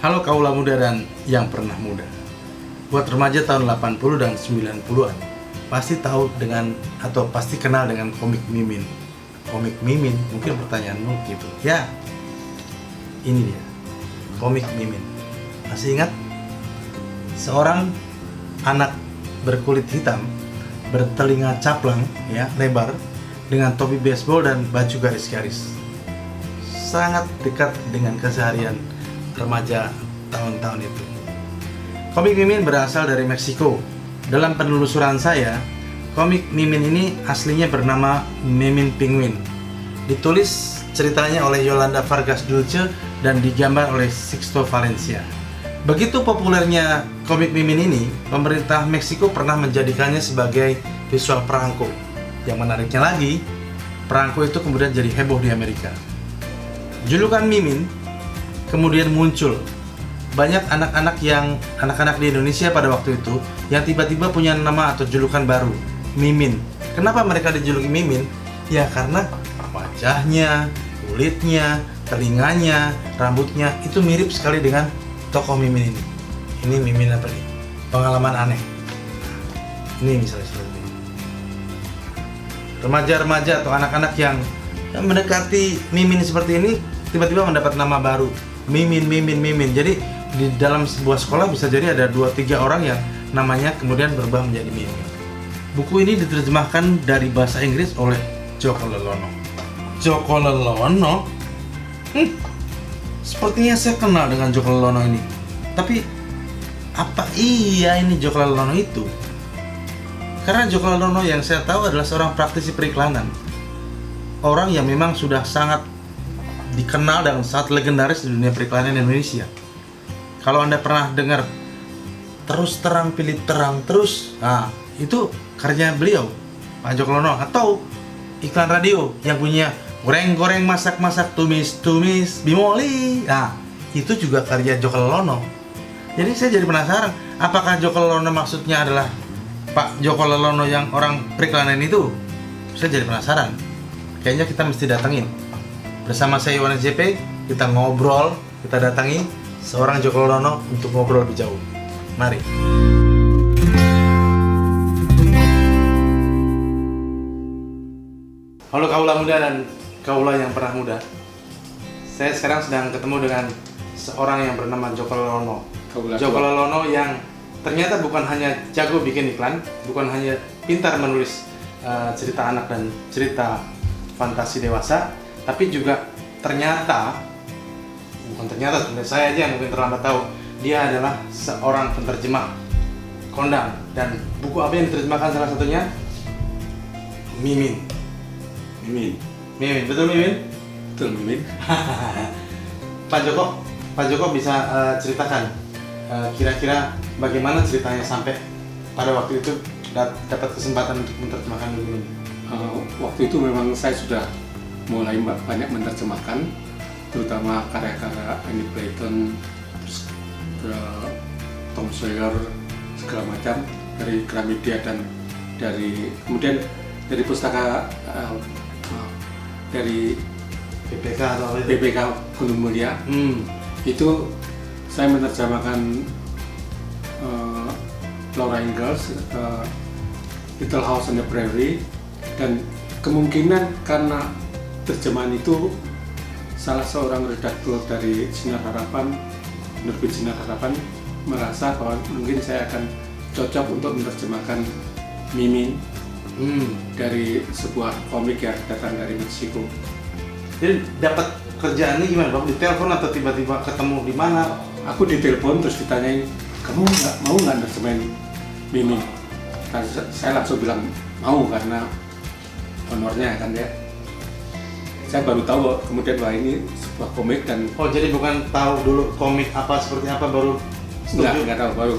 Halo kaula muda dan yang pernah muda. Buat remaja tahun 80 dan 90-an, pasti tahu dengan atau pasti kenal dengan komik Mimin. Komik Mimin, mungkin pertanyaanmu gitu. Ya, ini dia, komik Mimin. Masih ingat? Seorang anak berkulit hitam, bertelinga caplang, ya, lebar, dengan topi baseball dan baju garis-garis. Sangat dekat dengan keseharian remaja tahun-tahun itu. Komik Mimin berasal dari Meksiko. Dalam penelusuran saya, komik Mimin ini aslinya bernama Mimin Penguin. Ditulis ceritanya oleh Yolanda Vargas Dulce dan digambar oleh Sixto Valencia. Begitu populernya komik Mimin ini, pemerintah Meksiko pernah menjadikannya sebagai visual perangko. Yang menariknya lagi, perangko itu kemudian jadi heboh di Amerika. Julukan Mimin kemudian muncul. Banyak anak-anak di Indonesia pada waktu itu yang tiba-tiba punya nama atau julukan baru, Mimin. Kenapa mereka dijuluki Mimin? Ya karena wajahnya, kulitnya, telinganya, rambutnya itu mirip sekali dengan tokoh Mimin ini. Ini Mimin apa nih? Pengalaman aneh. Ini misalnya seperti ini. Remaja-remaja atau anak-anak yang mendekati Mimin seperti ini tiba-tiba mendapat nama baru, Mimin. Jadi di dalam sebuah sekolah bisa jadi ada 2-3 orang yang namanya kemudian berubah menjadi Mimin. Buku ini diterjemahkan dari bahasa Inggris oleh Joko Lelono. Joko Lelono? Sepertinya saya kenal dengan Joko Lelono ini. Tapi apa iya ini Joko Lelono itu? Karena Joko Lelono yang saya tahu adalah seorang praktisi periklanan. Orang yang memang sudah sangat dikenal dan sangat legendaris di dunia periklanan Indonesia. Kalau Anda pernah dengar terus terang pilih terang terus, nah itu karya beliau, Pak Joko Lelono. Atau iklan radio yang punya goreng-goreng, masak-masak, tumis-tumis, bimoli, nah itu juga karya Joko Lelono. Jadi saya jadi penasaran, apakah Joko Lelono maksudnya adalah Pak Joko Lelono yang orang periklanan itu? Saya jadi penasaran. Kayaknya kita mesti datengin. Bersama saya Yohanes JP, kita ngobrol, kita datangi seorang Joko Lelono untuk ngobrol lebih jauh. Mari. Halo kaula muda dan kaula yang pernah muda. Saya sekarang sedang ketemu dengan seorang yang bernama Joko Lelono. Joko Lelono yang ternyata bukan hanya jago bikin iklan, bukan hanya pintar menulis cerita anak dan cerita fantasi dewasa, tapi juga sebenarnya saya aja yang mungkin terlambat tahu, dia adalah seorang penterjemah kondang. Dan buku apa yang diterjemahkan salah satunya? Mimin. Betul Mimin? Betul Mimin. Pak Joko bisa ceritakan kira-kira bagaimana ceritanya sampai pada waktu itu dapat kesempatan untuk menerjemahkan Mimin ini? Waktu itu memang saya sudah mulai banyak menerjemahkan, terutama karya-karya Enid Blyton, terus Tom Sawyer, segala macam dari Gramedia dan kemudian dari pustaka dari BPK atau BPK Gunung Mulia. Itu saya menerjemahkan Laura Ingalls, Little House on the Prairie, dan kemungkinan karena terjemahan itu salah seorang redaktur dari Sinar Harapan, penerbit Sinar Harapan, merasa bahwa mungkin saya akan cocok untuk menerjemahkan Mimin dari sebuah komik yang datang dari Meksiko. Jadi dapat kerjaannya gimana Bang? Ditelepon atau tiba-tiba ketemu di mana? Aku ditelepon terus ditanyain, kamu mau nggak nerjemahin Mimin? Saya langsung bilang mau karena honornya kan ya. Saya baru tahu kemudian bahwa ini sebuah komik dan jadi bukan tahu dulu komik apa seperti apa baru setuju? Enggak tahu baru.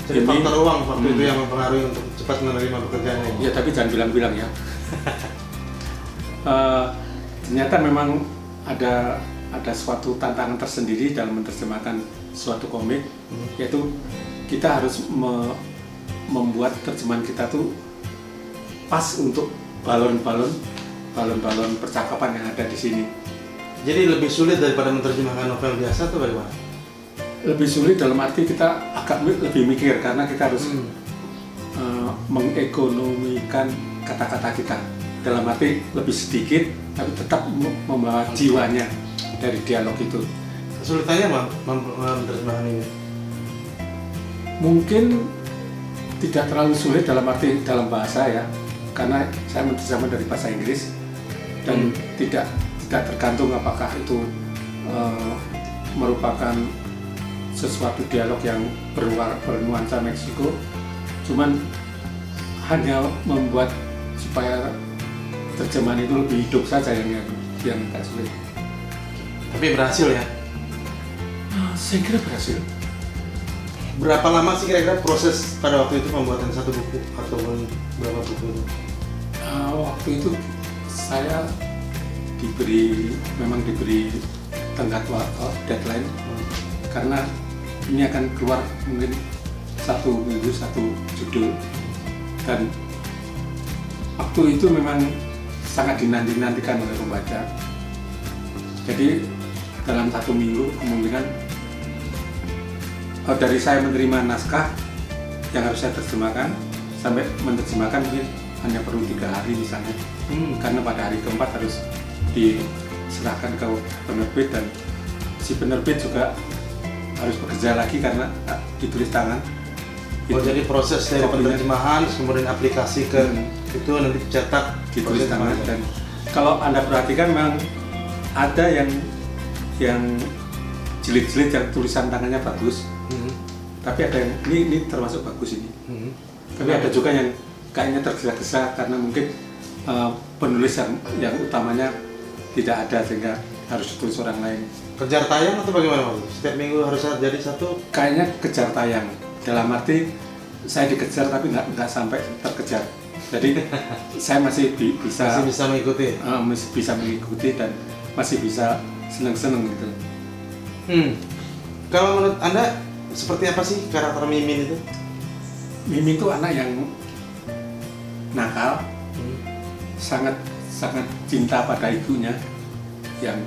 Jadi faktor uang waktu itu yang mempengaruhi untuk cepat menerima pekerjaan ini. Ya tapi jangan bilang-bilang ya. Ternyata memang ada suatu tantangan tersendiri dalam menerjemahkan suatu komik, yaitu kita harus membuat terjemahan kita tuh pas untuk balon-balon percakapan yang ada di sini. Jadi lebih sulit daripada menerjemahkan novel biasa tuh bagaimana? lebih sulit dalam arti kita agak lebih mikir karena kita harus mengekonomikan kata-kata kita, dalam arti lebih sedikit tapi tetap membawa jiwanya dari dialog itu. Kesulitannya menerjemahkan ini? Mungkin tidak terlalu sulit dalam arti dalam bahasa ya, karena saya menerjemahkan dari bahasa Inggris dan tidak tergantung apakah itu merupakan sesuatu dialog yang bernuansa Meksiko, cuman hanya membuat supaya terjemahan itu lebih hidup saja yang agak sulit. Tapi berhasil ya? Saya kira berhasil. Berapa lama sih kira-kira proses pada waktu itu pembuatan satu buku atau berapa buku itu? Waktu itu saya memang diberi tenggat waktu deadline karena ini akan keluar mungkin 1 minggu 1 judul, dan waktu itu memang sangat dinantikan oleh pembaca. Jadi dalam 1 minggu kemungkinan dari saya menerima naskah yang harus saya terjemahkan sampai menerjemahkan mungkin hanya perlu 3 hari misalnya, karena pada hari keempat harus diserahkan ke penerbit dan si penerbit juga harus bekerja lagi karena ditulis tangan. Oh, jadi proses dari penerjemahan kemudian aplikasi ke itu nanti dicetak ditulis tangan. Dan kalau Anda perhatikan memang ada yang jilid-jilid yang tulisan tangannya bagus, tapi ada yang ini termasuk bagus ini. Tapi ada juga yang kayaknya tergesa-gesa karena mungkin penulis yang utamanya tidak ada sehingga harus ditulis orang lain. Kejar tayang atau bagaimana Mas? Setiap minggu harus jadi satu? Kayaknya kejar tayang. Dalam arti saya dikejar tapi nggak sampai terkejar. Jadi saya masih bisa mengikuti. Masih bisa mengikuti dan masih bisa seneng-seneng gitu. Kalau menurut Anda seperti apa sih karakter Mimin itu? Mimin itu anak yang nakal, sangat cinta pada ibunya. Yang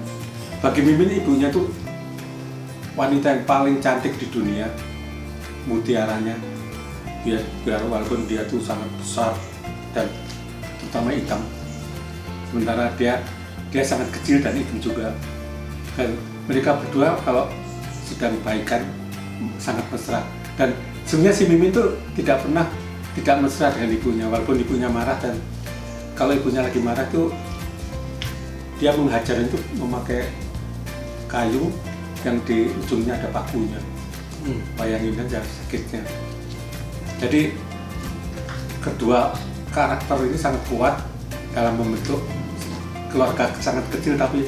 bagi Mimin ibunya tuh wanita yang paling cantik di dunia, mutiaranya. Biar walaupun dia tuh sangat besar dan terutama hitam, sementara dia sangat kecil dan hitam juga. Dan mereka berdua kalau sedang baikan sangat mesra. Dan sebenarnya si Mimin tuh tidak mesra dengan ibunya, walaupun ibunya marah, dan kalau ibunya lagi marah tuh dia menghajar itu memakai kayu yang di ujungnya ada pakunya. Bayangin aja sakitnya. Jadi kedua karakter ini sangat kuat dalam membentuk keluarga sangat kecil, tapi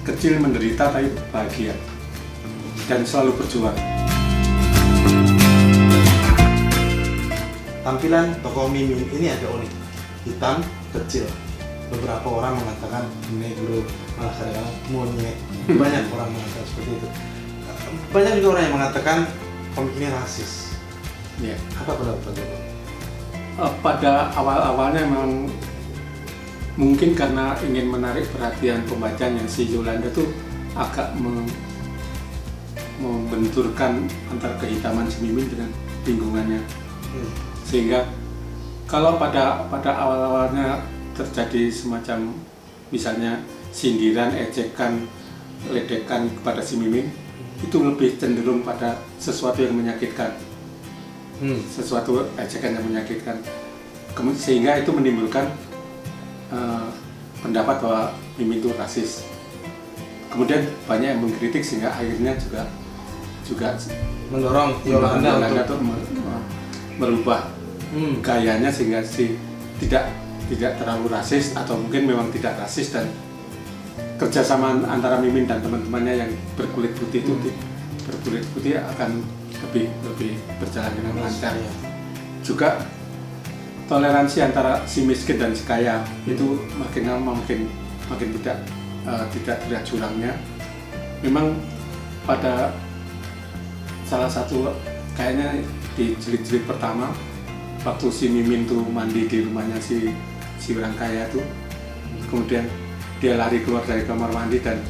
kecil menderita tapi bahagia dan selalu berjuang. Tampilan tokoh Mimin ini agak unik, hitam, kecil. Beberapa orang mengatakan negro, malah kadang-kadang monyet. Banyak orang mengatakan seperti itu. Banyak juga orang yang mengatakan komik ini rasis. Ya. Apa pendapat Bapak? Pada awal-awalnya memang mungkin karena ingin menarik perhatian pembacanya, si Yolanda tuh agak membenturkan antara kehitaman si Mimin dengan lingkungannya. Sehingga kalau pada awal-awalnya terjadi semacam misalnya sindiran, ejekan, ledekan kepada si Mimin, itu lebih cenderung pada sesuatu yang menyakitkan. Sesuatu ejekan yang menyakitkan. Sehingga itu menimbulkan pendapat bahwa Mimin itu rasis. Kemudian banyak yang mengkritik sehingga akhirnya juga mendorong Yolanda untuk merubah gayanya sehingga tidak terlalu rasis, atau mungkin memang tidak rasis, dan kerjasama antara Mimin dan teman-temannya yang berkulit putih itu berkulit putih akan lebih berjalan dengan lancar. Juga toleransi antara si miskin dan si kaya itu makin lama makin tidak terlihat curangnya. Memang pada salah satu kayaknya di jilid-jilid pertama waktu si Mimin tuh mandi di rumahnya si orang kaya tuh, kemudian dia lari keluar dari kamar mandi dan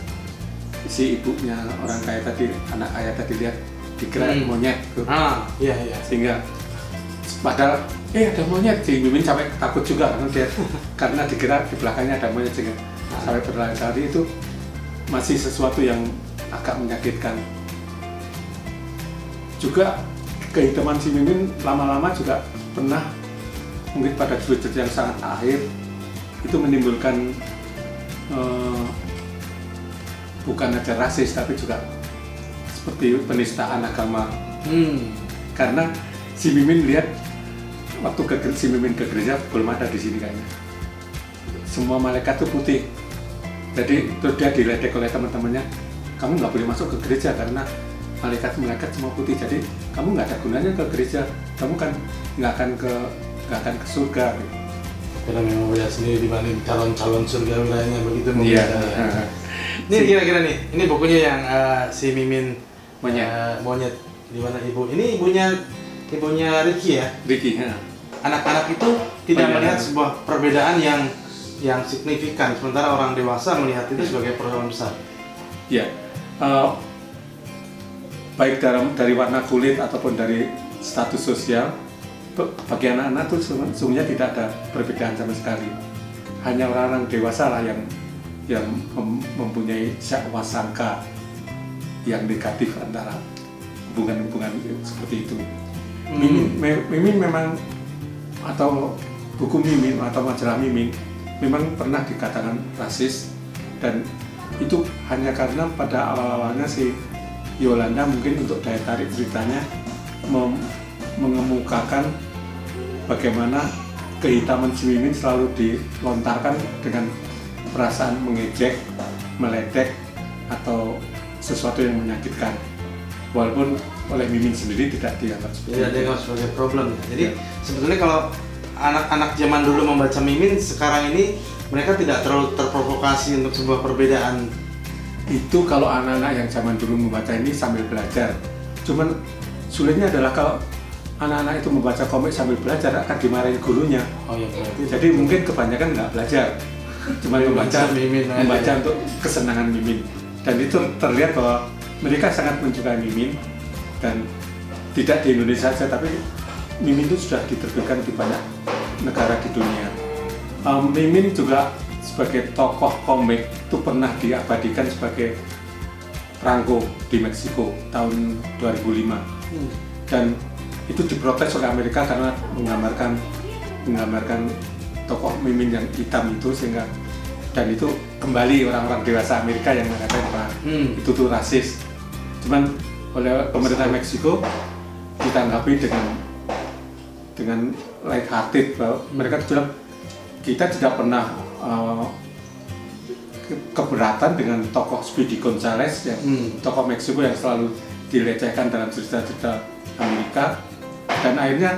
si ibunya orang kaya tadi, anak kaya tadi lihat, dikira monyet tuh. Iya. Sehingga padahal ada monyet, si Mimin sampai takut juga karena dikira di belakangnya ada monyet, sehingga sampai berlari-lari. Itu masih sesuatu yang agak menyakitkan. Juga kehitaman si Mimin lama-lama juga pernah, mungkin pada jujur yang sangat akhir, itu menimbulkan bukan aja rasis tapi juga seperti penistaan agama. Karena si Mimin lihat waktu si Mimin ke gereja, belum ada di sini kayaknya, semua malaikat tuh putih. Jadi terus dia diledek oleh teman-temannya, kamu nggak boleh masuk ke gereja karena malaikat semua putih, jadi kamu nggak ada gunanya ke gereja, kamu kan nggak akan ke surga. Karena memang melihat sendiri dibanding calon-calon surga lainnya begitu. Iya. Ini kira-kira nih, ini bukunya yang si Mimin Monyet. Di mana ibu? Ini ibunya Ricky ya. Ricky. Anak-anak itu tidak melihat sebuah perbedaan yang signifikan, sementara orang dewasa melihat itu sebagai perbedaan besar. Ya, baik dari warna kulit ataupun dari status sosial, bagi anak-anak itu sesungguhnya tidak ada perbedaan sama sekali. Hanya orang-orang dewasa lah yang mempunyai sangka yang negatif antara hubungan-hubungan seperti itu. Mimin memang, atau buku Mimin atau majalah Mimin memang pernah dikatakan rasis, dan itu hanya karena pada awal-awalnya si Yolanda mungkin untuk daya tarik ceritanya mengemukakan bagaimana kehitaman si Mimin selalu dilontarkan dengan perasaan mengejek, meledek, atau sesuatu yang menyakitkan, walaupun oleh Mimin sendiri tidak dianggap seperti tidak dianggap sebagai problem. Jadi sebetulnya kalau anak-anak zaman dulu membaca Mimin, sekarang ini mereka tidak terlalu terprovokasi untuk sebuah perbedaan. Itu kalau anak-anak yang zaman dulu membaca ini sambil belajar. Cuman sulitnya adalah kalau anak-anak itu membaca komik sambil belajar akan dimarahin gurunya. Oh iya, berarti. Jadi mungkin kebanyakan nggak belajar, cuma membaca untuk kesenangan Mimin. Dan itu terlihat bahwa mereka sangat menyukai Mimin, dan tidak di Indonesia saja, tapi Mimin itu sudah diterbitkan di banyak negara di dunia. Mimin juga sebagai tokoh komik itu pernah diabadikan sebagai Franco di Meksiko tahun 2005. Dan itu diprotes oleh Amerika karena menggambarkan tokoh Mimin yang hitam itu, sehingga dan itu kembali orang-orang dewasa Amerika yang mengatakan bahwa itu tuh rasis. Cuman oleh pemerintah Meksiko ditanggapi dengan light hearted, bahwa mereka bilang kita tidak pernah keberatan dengan tokoh Speedy Gonzales yang tokoh Meksiko yang selalu dilecehkan dalam cerita-cerita Amerika, dan akhirnya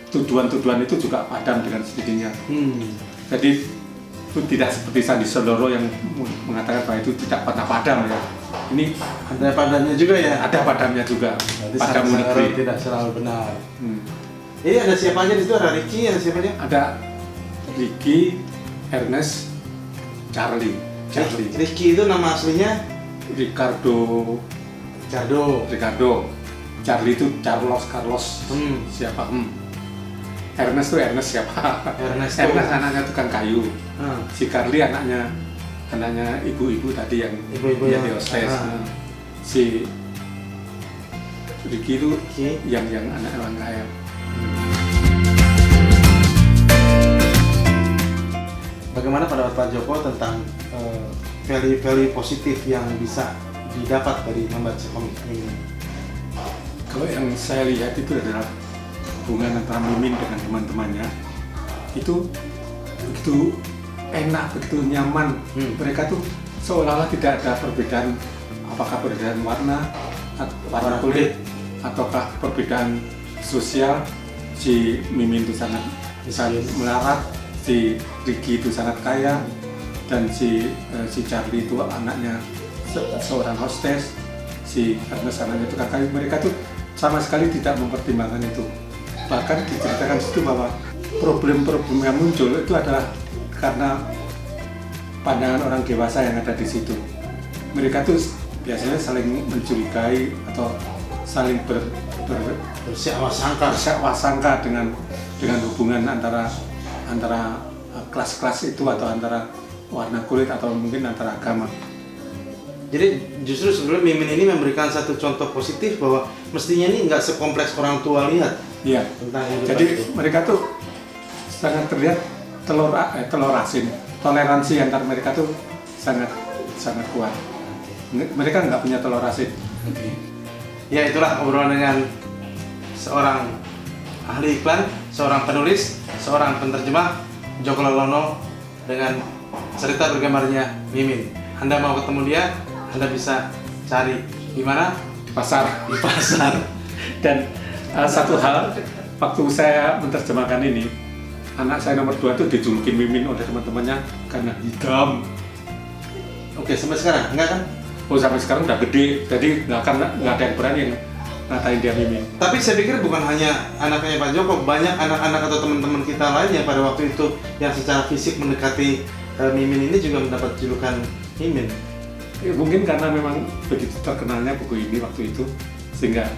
tuduhan-tuduhan itu juga padam dengan sendirinya. Jadi itu tidak seperti Sandy Sandoro yang mengatakan bahwa itu tidak pernah padam ya. Ini ada padamnya juga ya. Ada padamnya juga. Padam negeri tidak selalu benar. Ada siapa aja di situ? Ada Ricky, ada siapa aja? Ada Ricky, Ernest, Charlie. Ricky itu nama aslinya Ricardo. Charlie itu Carlos. Siapa? Ernest siapa? Ernest anaknya tukang kayu. Si Carly anaknya ibu-ibu tadi yang di hostes. Si Ricky itu yang anak orang kaya. Bagaimana pendapat Pak Joko tentang value positif yang bisa didapat dari membaca komik ini? Kalau yang saya lihat itu adalah hubungan antara Mimin dengan teman-temannya itu begitu enak, begitu nyaman. Mereka tuh seolah-olah tidak ada perbedaan, apakah perbedaan warna kulit, ataukah perbedaan sosial. Si Mimin itu sangat melarat, si Ricky itu sangat kaya, dan si Charlie itu anaknya seorang hostes, si Ernest anaknya tukang kayu. Mereka tuh sama sekali tidak mempertimbangkan itu. Bahkan diceritakan situ bahwa problem-problem yang muncul itu adalah karena pandangan orang dewasa yang ada di situ. Mereka tuh biasanya saling mencurigai atau saling bersangka dengan hubungan antara kelas-kelas itu atau antara warna kulit atau mungkin antara agama. Jadi justru sebenarnya mimin ini memberikan satu contoh positif bahwa mestinya ini nggak sekompleks orang tua lihat. Iya. Tentang kehidupan Jadi itu. mereka tuh sangat terlihat telur asin. Toleransi antar mereka tuh sangat kuat. Mereka nggak punya telur asin. Ya itulah obrolan dengan seorang ahli iklan, seorang penulis, seorang penerjemah, Joko Lalono dengan cerita bergambarnya Mimin. Anda mau ketemu dia, Anda bisa cari di mana? Di pasar. Di pasar. Dan satu hal, waktu saya menerjemahkan ini, anak saya nomor 2 tuh dijulukin Mimin oleh teman-temannya karena hitam. Oke, sampai sekarang enggak kan? Oh, sampai sekarang udah gede, jadi nggak ada yang berani yang ngatain dia Mimin. Tapi saya pikir bukan hanya anaknya Pak Joko, banyak anak-anak atau teman-teman kita lainnya pada waktu itu yang secara fisik mendekati Mimin ini juga mendapat julukan Mimin. Ya, mungkin karena memang begitu terkenalnya buku ini waktu itu, sehingga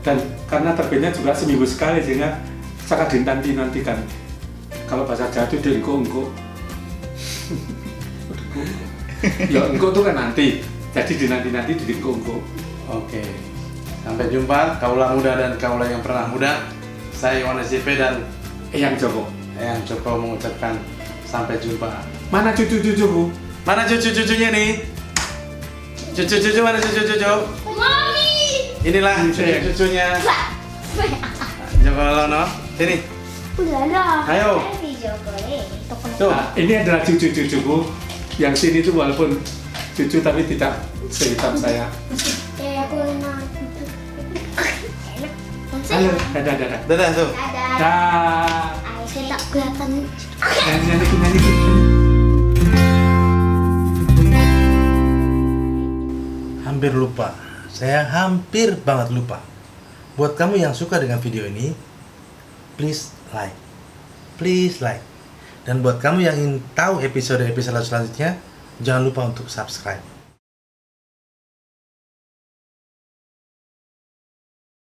dan karena terbitnya juga seminggu sekali sehingga sangat dinanti-nantikan. Kalau bahasa Jawa itu diengko-engko. Ya engko itu kan nanti, jadi dinanti-nanti diengko-engko. Oke, sampai jumpa kaula muda dan kaula yang pernah muda. Saya Yohanes JP dan Eyang Joko. Eyang Joko mengucapkan sampai jumpa. Mana cucu-cucuku? Mana cucu-cucunya nih? Cucu-cucu mana cucu-cucu? Mami. Inilah cucu-cucunya Joko Lalono. Sini. Udahlah. Ayo. Tuh. Nah, ini adalah cucu-cucuku. Yang sini tuh walaupun cucu tapi tidak sehitam saya. Aku enak. Halo, dadah. Dadah tuh. Dadah. Dah. Saya tak kelihatan. Nyanyi. Hampir lupa. Saya hampir banget lupa. Buat kamu yang suka dengan video ini, please like. Dan buat kamu yang ingin tahu episode selanjutnya, jangan lupa untuk subscribe.